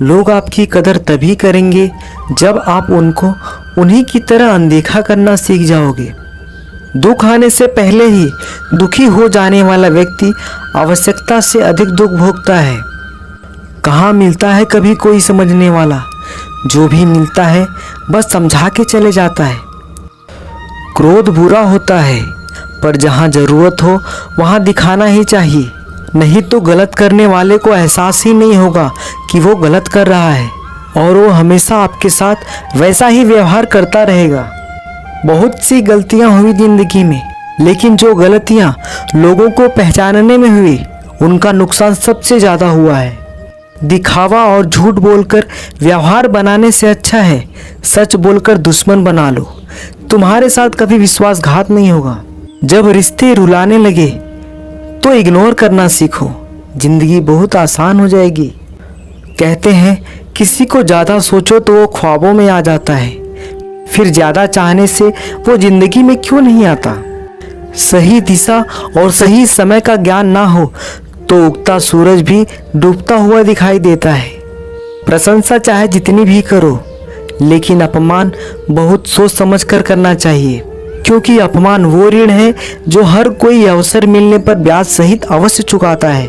लोग आपकी कदर तभी करेंगे जब आप उनको उन्हीं की तरह अनदेखा करना सीख जाओगे। दुख आने से पहले ही दुखी हो जाने वाला व्यक्ति आवश्यकता से अधिक दुख भोगता है। कहाँ मिलता है कभी कोई समझने वाला, जो भी मिलता है बस समझा के चले जाता है। क्रोध बुरा होता है, पर जहाँ ज़रूरत हो वहाँ दिखाना ही चाहिए, नहीं तो गलत करने वाले को एहसास ही नहीं होगा कि वो गलत कर रहा है और वो हमेशा आपके साथ वैसा ही व्यवहार करता रहेगा। बहुत सी गलतियाँ हुई ज़िंदगी में, लेकिन जो गलतियाँ लोगों को पहचानने में हुई उनका नुकसान सबसे ज़्यादा हुआ है। दिखावा और झूठ बोलकर व्यवहार बनाने से अच्छा है सच बोलकर दुश्मन बना लो। तुम्हारे साथ कभी विश्वासघात नहीं होगा। जब रिश्ते रुलाने लगे तो इग्नोर करना सीखो, जिंदगी बहुत आसान हो जाएगी। कहते हैं किसी को ज़्यादा सोचो तो वो ख्वाबों में आ जाता है, फिर ज़्यादा चाहने से वो जिंदगी में क्यों नहीं आता। सही दिशा और सही समय का ज्ञान ना हो तो उगता सूरज भी डूबता हुआ दिखाई देता है। प्रशंसा चाहे जितनी भी करो, लेकिन अपमान बहुत सोच समझ कर करना चाहिए, क्योंकि अपमान वो ऋण है जो हर कोई अवसर मिलने पर ब्याज सहित अवश्य चुकाता है।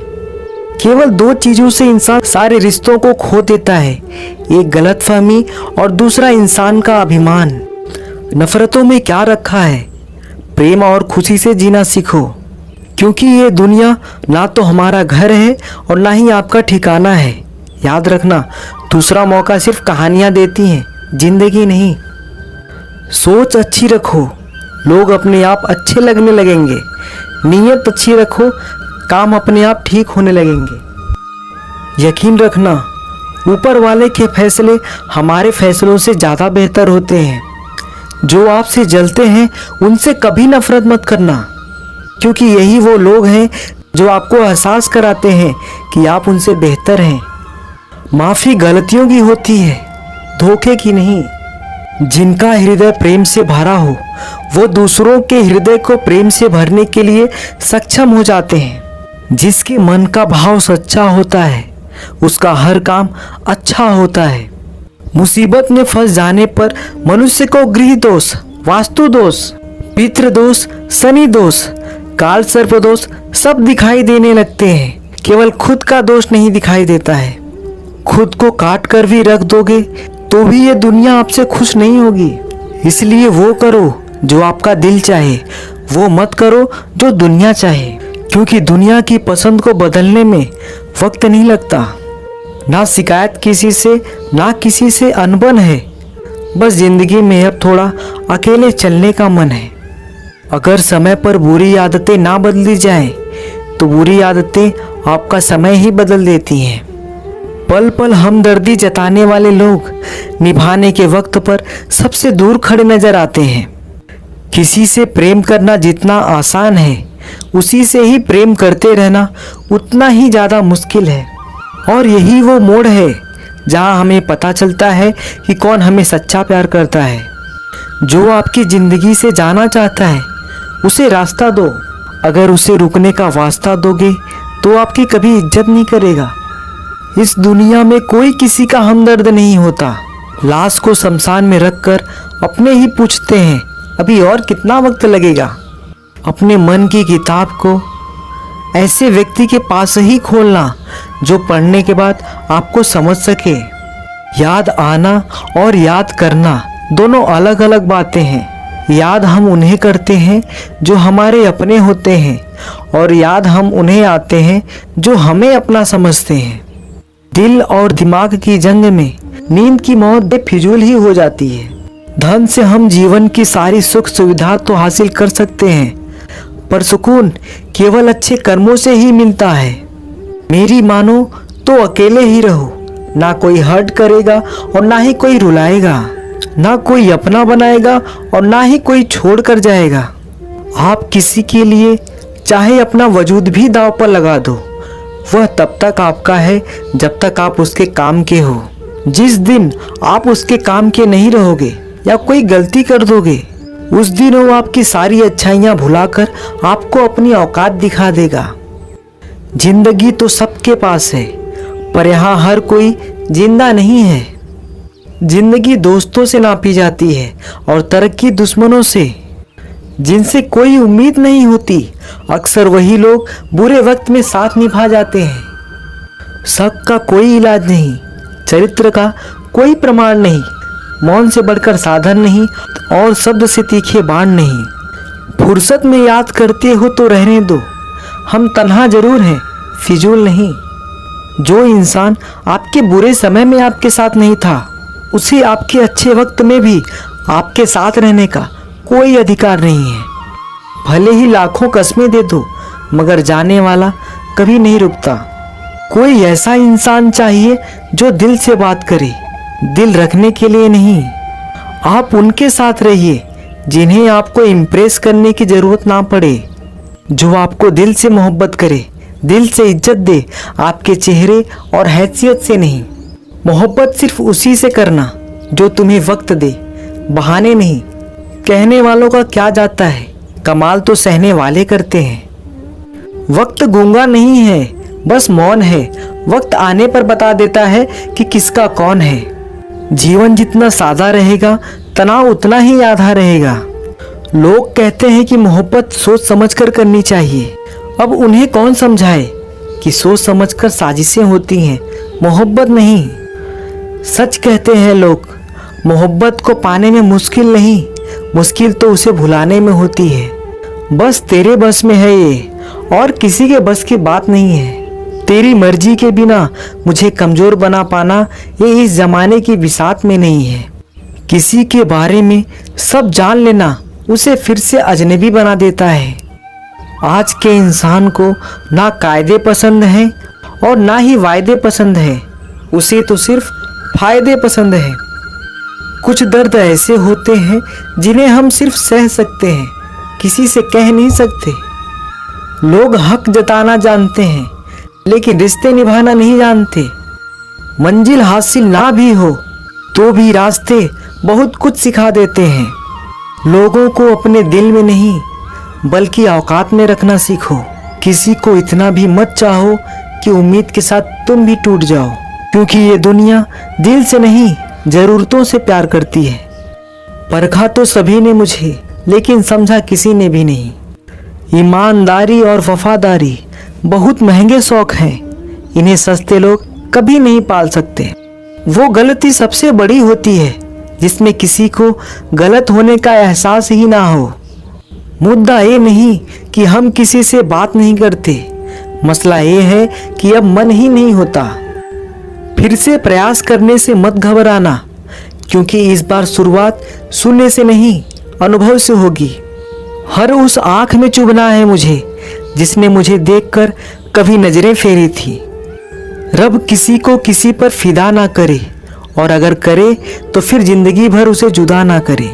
केवल दो चीज़ों से इंसान सारे रिश्तों को खो देता है, एक गलतफहमी और दूसरा इंसान का अभिमान। नफरतों में क्या रखा है, प्रेम और खुशी से जीना सीखो, क्योंकि ये दुनिया ना तो हमारा घर है और ना ही आपका ठिकाना है। याद रखना, दूसरा मौका सिर्फ कहानियाँ देती हैं, जिंदगी नहीं। सोच अच्छी रखो, लोग अपने आप अच्छे लगने लगेंगे। नीयत अच्छी रखो, काम अपने आप ठीक होने लगेंगे। यकीन रखना, ऊपर वाले के फैसले हमारे फैसलों से ज़्यादा बेहतर होते हैं। जो आपसे जलते हैं उनसे कभी नफरत मत करना, क्योंकि यही वो लोग हैं जो आपको एहसास कराते हैं कि आप उनसे बेहतर हैं। माफ़ी गलतियों की होती है, धोखे की नहीं। जिनका हृदय प्रेम से भरा हो वो दूसरों के हृदय को प्रेम से भरने के लिए सक्षम हो जाते हैं। जिसके मन का भाव सच्चा होता है उसका हर काम अच्छा होता है। मुसीबत में फंस जाने पर मनुष्य को गृह दोष, वास्तु दोष, पितृ दोष, शनि दोष, काल सर्प दोष सब दिखाई देने लगते हैं, केवल खुद का दोष नहीं दिखाई देता है। खुद को काट कर भी रख दोगे तो भी ये दुनिया आपसे खुश नहीं होगी। इसलिए वो करो जो आपका दिल चाहे, वो मत करो जो दुनिया चाहे, क्योंकि दुनिया की पसंद को बदलने में वक्त नहीं लगता। ना शिकायत किसी से, ना किसी से अनबन है, बस जिंदगी में अब थोड़ा अकेले चलने का मन है। अगर समय पर बुरी आदतें ना बदली जाएं, तो बुरी आदतें आपका समय ही बदल देती हैं। पल पल हमदर्दी जताने वाले लोग निभाने के वक्त पर सबसे दूर खड़े नजर आते हैं। किसी से प्रेम करना जितना आसान है, उसी से ही प्रेम करते रहना उतना ही ज़्यादा मुश्किल है। और यही वो मोड़ है जहाँ हमें पता चलता है कि कौन हमें सच्चा प्यार करता है। जो आपकी ज़िंदगी से जाना चाहता है उसे रास्ता दो, अगर उसे रुकने का वास्ता दोगे तो आपकी कभी इज्जत नहीं करेगा। इस दुनिया में कोई किसी का हमदर्द नहीं होता। लाश को शमशान में रखकर अपने ही पूछते हैं अभी और कितना वक्त लगेगा। अपने मन की किताब को ऐसे व्यक्ति के पास ही खोलना जो पढ़ने के बाद आपको समझ सके। याद आना और याद करना दोनों अलग अलग बातें हैं। याद हम उन्हें करते हैं जो हमारे अपने होते हैं, और याद हम उन्हें आते हैं जो हमें अपना समझते हैं। दिल और दिमाग की जंग में नींद की मौत बेफिजूल ही हो जाती है। धन से हम जीवन की सारी सुख सुविधा तो हासिल कर सकते हैं, पर सुकून केवल अच्छे कर्मों से ही मिलता है। मेरी मानो तो अकेले ही रहो, ना कोई हर्ट करेगा और ना ही कोई रुलाएगा, ना कोई अपना बनाएगा और ना ही कोई छोड़ कर जाएगा। आप किसी के लिए चाहे अपना वजूद भी दांव पर लगा दो, वह तब तक आपका है जब तक आप उसके काम के हो। जिस दिन आप उसके काम के नहीं रहोगे या कोई गलती कर दोगे, उस दिन वो आपकी सारी अच्छाइयाँ भुलाकर आपको अपनी औकात दिखा देगा। जिंदगी तो सबके पास है, पर यहाँ हर कोई जिंदा नहीं है। जिंदगी दोस्तों से नापी जाती है और तरक्की दुश्मनों से, जिनसे कोई उम्मीद नहीं होती। अक्सर वही लोग बुरे वक्त में साथ निभा जाते हैं। शक का कोई इलाज नहीं, चरित्र का कोई प्रमाण नहीं, मौन से बढ़कर साधन नहीं और शब्द से तीखे बाण नहीं। फुर्सत में याद करते हो तो रहने दो, हम तन्हा जरूर हैं, फिजूल नहीं। जो इंसान आपके बुरे समय में आपके साथ नहीं था, उसे आपके अच्छे वक्त में भी आपके साथ रहने का कोई अधिकार नहीं है। भले ही लाखों कस्में दे दो, मगर जाने वाला कभी नहीं रुकता। कोई ऐसा इंसान चाहिए जो दिल से बात करे, दिल रखने के लिए नहीं। आप उनके साथ रहिए जिन्हें आपको इम्प्रेस करने की जरूरत ना पड़े, जो आपको दिल से मोहब्बत करे, दिल से इज्जत दे, आपके चेहरे और हैसियत से नहीं। मोहब्बत सिर्फ उसी से करना जो तुम्हें वक्त दे, बहाने नहीं। कहने वालों का क्या जाता है, कमाल तो सहने वाले करते हैं। वक्त गूंगा नहीं है, बस मौन है। वक्त आने पर बता देता है कि किसका कौन है। जीवन जितना सादा रहेगा, तनाव उतना ही आधा रहेगा। लोग कहते हैं कि मोहब्बत सोच समझकर करनी चाहिए। अब उन्हें कौन समझाए कि सोच समझकर साजिशें होती हैं, मोहब्बत नहीं। सच कहते हैं लोग, मोहब्बत को पाने में मुश्किल नहीं, मुश्किल तो उसे भुलाने में होती है। बस तेरे बस में है ये, और किसी के बस की बात नहीं है। तेरी मर्जी के बिना मुझे कमज़ोर बना पाना ये इस ज़माने की बिसात में नहीं है। किसी के बारे में सब जान लेना उसे फिर से अजनबी बना देता है। आज के इंसान को ना कायदे पसंद हैं और ना ही वायदे पसंद है, उसे तो सिर्फ फायदे पसंद है। कुछ दर्द ऐसे होते हैं जिन्हें हम सिर्फ सह सकते हैं, किसी से कह नहीं सकते। लोग हक जताना जानते हैं लेकिन रिश्ते निभाना नहीं जानते। मंजिल हासिल ना भी हो तो भी रास्ते बहुत कुछ सिखा देते हैं। लोगों को अपने दिल में नहीं बल्कि औकात में रखना सीखो। किसी को इतना भी मत चाहो कि उम्मीद के साथ तुम भी टूट जाओ, क्योंकि ये दुनिया दिल से नहीं ज़रूरतों से प्यार करती है। परखा तो सभी ने मुझे, लेकिन समझा किसी ने भी नहीं। ईमानदारी और वफादारी बहुत महंगे शौक हैं, इन्हें सस्ते लोग कभी नहीं पाल सकते। वो गलती सबसे बड़ी होती है जिसमें किसी को गलत होने का एहसास ही ना हो। मुद्दा ये नहीं कि हम किसी से बात नहीं करते, मसला ये है कि अब मन ही नहीं होता। फिर से प्रयास करने से मत घबराना, क्योंकि इस बार शुरुआत सुनने से नहीं अनुभव से होगी। हर उस आँख में चुभना है मुझे जिसने मुझे देखकर कभी नजरें फेरी थी। रब किसी को किसी पर फिदा ना करे, और अगर करे तो फिर जिंदगी भर उसे जुदा ना करे।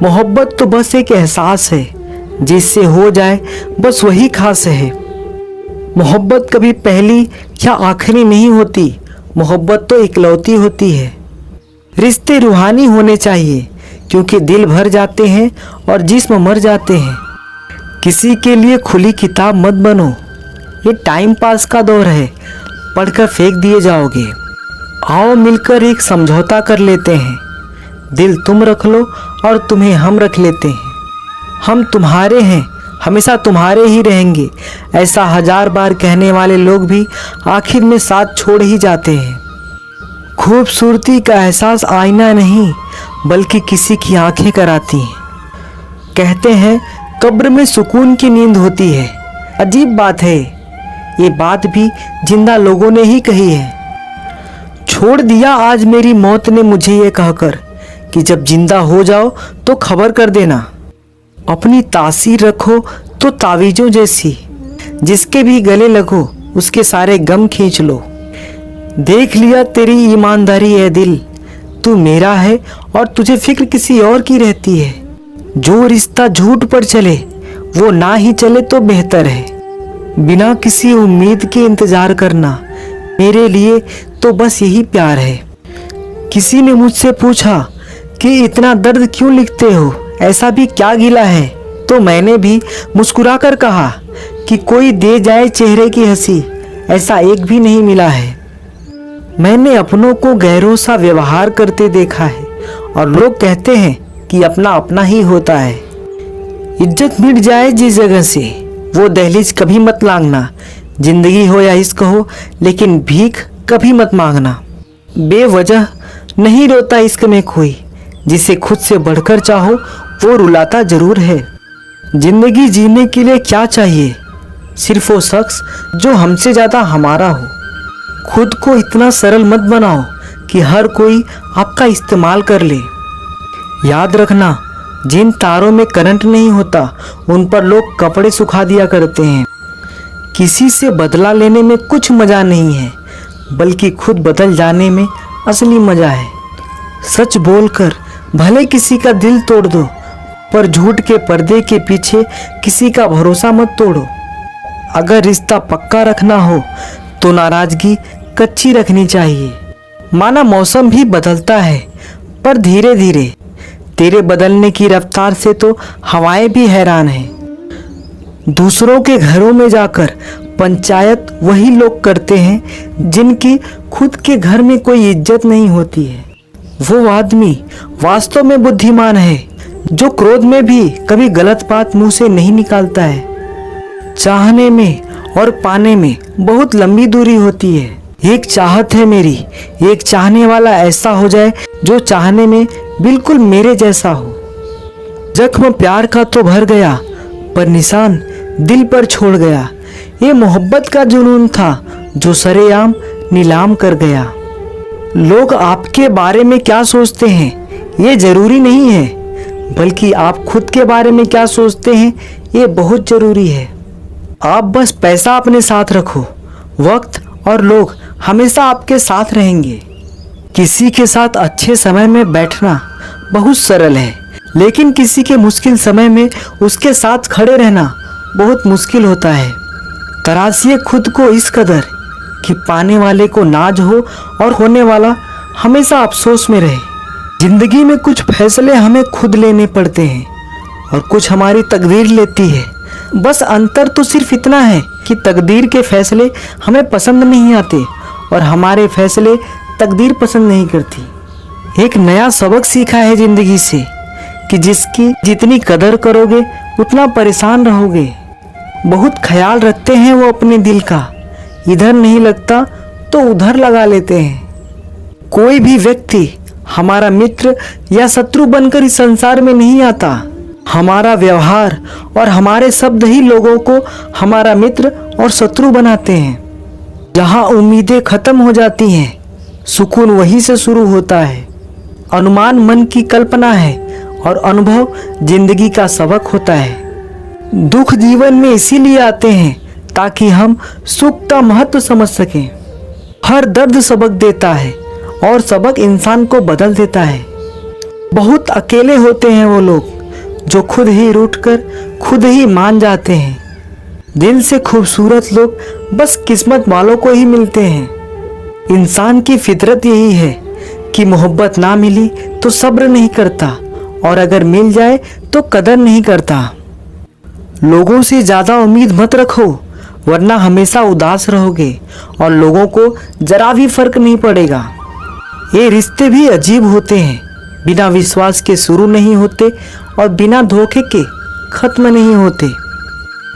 मोहब्बत तो बस एक एहसास है, जिससे हो जाए बस वही खास है। मोहब्बत कभी पहली या आखिरी नहीं होती, मोहब्बत तो इकलौती होती है। रिश्ते रूहानी होने चाहिए, क्योंकि दिल भर जाते हैं और जिस्म मर जाते हैं। किसी के लिए खुली किताब मत बनो, ये टाइम पास का दौर है, पढ़कर फेंक दिए जाओगे। आओ मिलकर एक समझौता कर लेते हैं, दिल तुम रख लो और तुम्हें हम रख लेते हैं। हम तुम्हारे हैं, हमेशा तुम्हारे ही रहेंगे, ऐसा 1000 बार कहने वाले लोग भी आखिर में साथ छोड़ ही जाते हैं। खूबसूरती का एहसास आईना नहीं बल्कि किसी की आंखें कराती हैं। कहते हैं कब्र में सुकून की नींद होती है, अजीब बात है, ये बात भी जिंदा लोगों ने ही कही है। छोड़ दिया आज मेरी मौत ने मुझे ये कहकर कि जब जिंदा हो जाओ तो खबर कर देना। अपनी तासीर रखो तो तावीज़ों जैसी, जिसके भी गले लगो उसके सारे गम खींच लो। देख लिया तेरी ईमानदारी है दिल, तू मेरा है और तुझे फिक्र किसी और की रहती है। जो रिश्ता झूठ पर चले वो ना ही चले तो बेहतर है। बिना किसी उम्मीद के इंतजार करना मेरे लिए तो बस यही प्यार है। किसी ने मुझसे पूछा कि इतना दर्द क्यों लिखते हो, ऐसा भी क्या गिला है, तो मैंने भी मुस्कुराकर कहा कि कोई दे जाए चेहरे की हंसी, ऐसा एक भी नहीं मिला है। मैंने अपनों को गैरों सा व्यवहार करते देखा है और लोग कहते हैं कि अपना अपना ही होता है। इज्जत मिट जाए जिस जगह से वो दहलीज कभी मत लांघना। जिंदगी हो या इश्क हो, लेकिन भीख कभी मत मांगना। बेवजह नहीं रोता इश्क में कोई, जिसे खुद से बढ़कर चाहो वो रुलाता जरूर है। जिंदगी जीने के लिए क्या चाहिए? सिर्फ वो शख्स जो हमसे ज़्यादा हमारा हो। खुद को इतना सरल मत बनाओ कि हर कोई आपका इस्तेमाल कर ले। याद रखना, जिन तारों में करंट नहीं होता उन पर लोग कपड़े सुखा दिया करते हैं। किसी से बदला लेने में कुछ मज़ा नहीं है, बल्कि खुद बदल जाने में असली मज़ा है। सच बोलकर भले किसी का दिल तोड़ दो, पर झूठ के पर्दे के पीछे किसी का भरोसा मत तोड़ो। अगर रिश्ता पक्का रखना हो तो नाराज़गी कच्ची रखनी चाहिए। माना मौसम भी बदलता है, पर धीरे धीरे। तेरे बदलने की रफ्तार से तो हवाएं भी हैरान हैं। दूसरों के घरों में जाकर पंचायत वही लोग करते हैं जिनकी खुद के घर में कोई इज्जत नहीं होती है। वो आदमी वास्तव में बुद्धिमान है जो क्रोध में भी कभी गलत बात मुंह से नहीं निकालता है। चाहने में और पाने में बहुत लंबी दूरी होती है। एक चाहत है मेरी, एक चाहने वाला ऐसा हो जाए जो चाहने में बिल्कुल मेरे जैसा हो। जख्म प्यार का तो भर गया, पर निशान दिल पर छोड़ गया। ये मोहब्बत का जुनून था जो सरेआम नीलाम कर गया। लोग आपके बारे में क्या सोचते हैं ये जरूरी नहीं है, बल्कि आप खुद के बारे में क्या सोचते हैं ये बहुत जरूरी है। आप बस पैसा अपने साथ रखो, वक्त और लोग हमेशा आपके साथ रहेंगे। किसी के साथ अच्छे समय में बैठना बहुत सरल है, लेकिन किसी के मुश्किल समय में उसके साथ खड़े रहना बहुत मुश्किल होता है। तराशिए खुद को इस कदर कि पाने वाले को नाज हो और होने वाला हमेशा अफसोस में रहे। जिंदगी में कुछ फैसले हमें खुद लेने पड़ते हैं और कुछ हमारी तकदीर लेती है। बस अंतर तो सिर्फ इतना है कि तकदीर के फैसले हमें पसंद नहीं आते और हमारे फैसले तकदीर पसंद नहीं करती। एक नया सबक सीखा है जिंदगी से कि जिसकी जितनी कदर करोगे उतना परेशान रहोगे। बहुत ख्याल रखते हैं वो अपने दिल का, इधर नहीं लगता तो उधर लगा लेते हैं। कोई भी व्यक्ति हमारा मित्र या शत्रु बनकर इस संसार में नहीं आता। हमारा व्यवहार और हमारे शब्द ही लोगों को हमारा मित्र और शत्रु बनाते हैं। जहाँ उम्मीदें खत्म हो जाती हैं, सुकून वहीं से शुरू होता है। अनुमान मन की कल्पना है और अनुभव जिंदगी का सबक होता है। दुख जीवन में इसीलिए आते हैं ताकि हम सुख का महत्व समझ सकें। हर दर्द सबक देता है और सबक इंसान को बदल देता है। बहुत अकेले होते हैं वो लोग जो खुद ही रूठकर खुद ही मान जाते हैं। दिल से खूबसूरत लोग बस किस्मत वालों को ही मिलते हैं। इंसान की फितरत यही है कि मोहब्बत ना मिली तो सब्र नहीं करता और अगर मिल जाए तो कदर नहीं करता। लोगों से ज़्यादा उम्मीद मत रखो, वरना हमेशा उदास रहोगे और लोगों को जरा भी फर्क नहीं पड़ेगा। ये रिश्ते भी अजीब होते हैं, बिना विश्वास के शुरू नहीं होते और बिना धोखे के खत्म नहीं होते।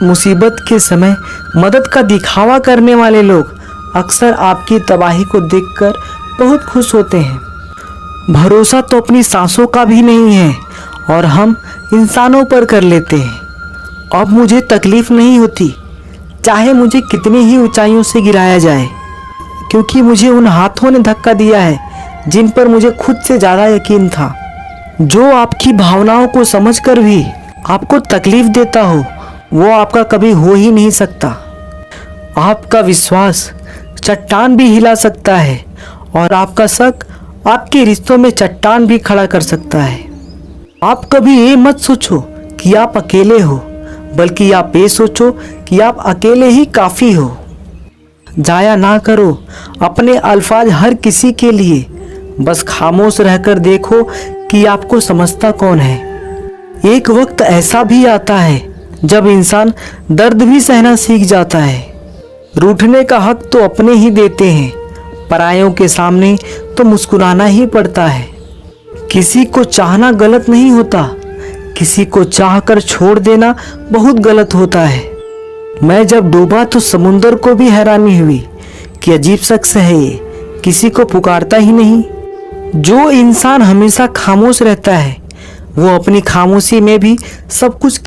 मुसीबत के समय मदद का दिखावा करने वाले लोग अक्सर आपकी तबाही को देखकर बहुत खुश होते हैं। भरोसा तो अपनी सांसों का भी नहीं है और हम इंसानों पर कर लेते हैं। अब मुझे तकलीफ नहीं होती, चाहे मुझे कितनी ही ऊंचाइयों से गिराया जाए, क्योंकि मुझे उन हाथों ने धक्का दिया है जिन पर मुझे खुद से ज़्यादा यकीन था। जो आपकी भावनाओं को समझकर भी आपको तकलीफ देता हो वो आपका कभी हो ही नहीं सकता। आपका विश्वास चट्टान भी हिला सकता है और आपका शक आपके रिश्तों में चट्टान भी खड़ा कर सकता है। आप कभी ये मत सोचो कि आप अकेले हो, बल्कि आप ये सोचो कि आप अकेले ही काफ़ी हो। जाया ना करो अपने अल्फाज हर किसी के लिए, बस खामोश रहकर देखो कि आपको समझता कौन है। एक वक्त ऐसा भी आता है जब इंसान दर्द भी सहना सीख जाता है। रूठने का हक तो अपने ही देते हैं, परायों के सामने तो मुस्कुराना ही पड़ता है। किसी को चाहना गलत नहीं होता, किसी को चाहकर छोड़ देना बहुत गलत होता है। मैं जब डूबा तो समुंदर को भी हैरानी हुई कि अजीब शख्स है ये, किसी को पुकारता ही नहीं। जो इंसान हमेशा खामोश रहता है वो अपनी खामोशी में भी सब कुछ